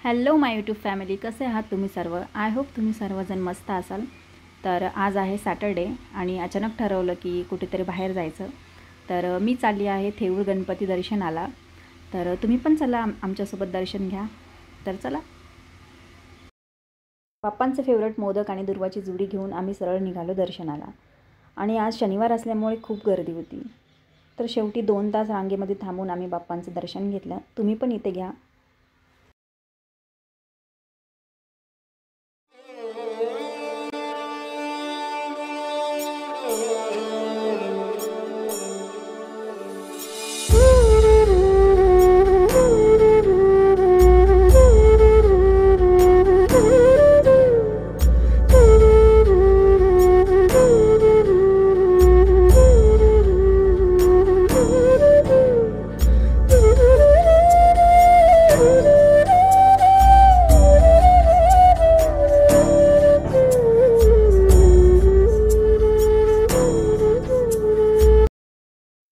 Hello माय YouTube family, कसे आहात तुम्ही सर्व? आय होप तुम्ही सर्वजण मस्त असाल. तर आज आहे सॅटर्डे आणि अचानक ठरवलं की कुठेतरी बाहेर जायचं. तर मी चालली आहे थेऊर गणपती दर्शनाला. तर तुम्ही पण चला, आमच्यासोबत दर्शन घ्या. तर चला. बाप्पांचे फेवरेट मोदक आणि दुर्वाची जुडी घेऊन आम्ही सरळ निघालो दर्शनाला. आणि आज शनिवार असल्यामुळे खूप गर्दी होती. तर शेवटी 2 तास रांगेमध्ये थांबून आम्ही बाप्पांचं दर्शन घेतलं. तुम्ही पण इथे घ्या.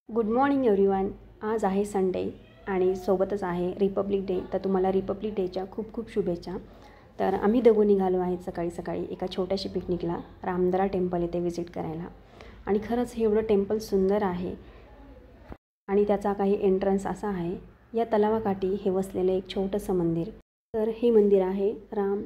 Good morning everyone. आज आहे संडे आणि सोबतच आहे रिपब्लिक डे. तर तुम्हाला रिपब्लिक डेच्या खूप खूप शुभेच्छा. तर आम्ही दोघं निघालो आहेत सकाळी सकाळी एका छोट्याशी पिकनिकला, रामदरा टेम्पल येथे व्हिजिट करायला. आणि खरंच हे एवढं टेम्पल सुंदर आहे आणि त्याचा काही एंट्रन्स असा आहे. या तलावाकाठी हे वसलेलं एक छोटंसं मंदिर. तर हे मंदिर आहे राम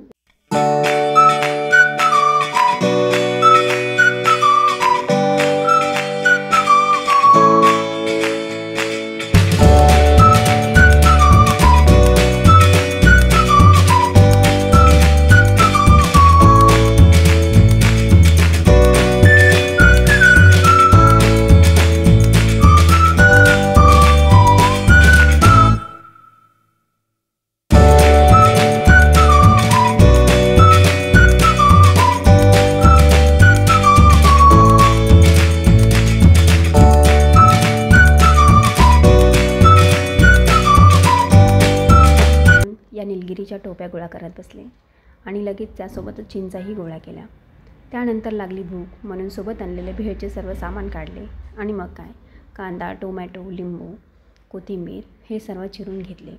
या निलगिरीच्या टोप्या गोळा करत बसले आणि लगेच त्यासोबतच चिंचाही गोळा केल्या. त्यानंतर लागली भूक म्हणून सोबत आणलेले भेळचे सर्व सामान काढले आणि मग काय, कांदा, टोमॅटो, लिंबू, कोथिंबीर हे सर्व चिरून घेतले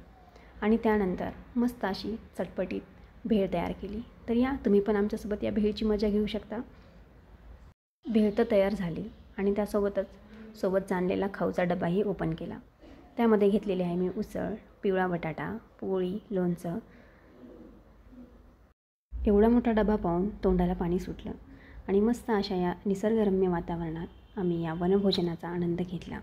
आणि त्यानंतर मस्त अशी चटपटीत भेळ तयार केली. तर या तुम्ही पण आमच्यासोबत या भेळची मजा घेऊ शकता. भेळ तर तयार झाली आणि त्यासोबतच जाणलेला खाऊचा डबाही ओपन केला. त्यामध्ये घेतलेली आहे मी उसळ, पिवळा बटाटा, पोळी, लोणचं. एवढा मोठा डबा पाहून तोंडाला पाणी सुटलं आणि मस्त अशा या निसर्गरम्य वातावरणात आम्ही या वनभोजनाचा आनंद घेतला.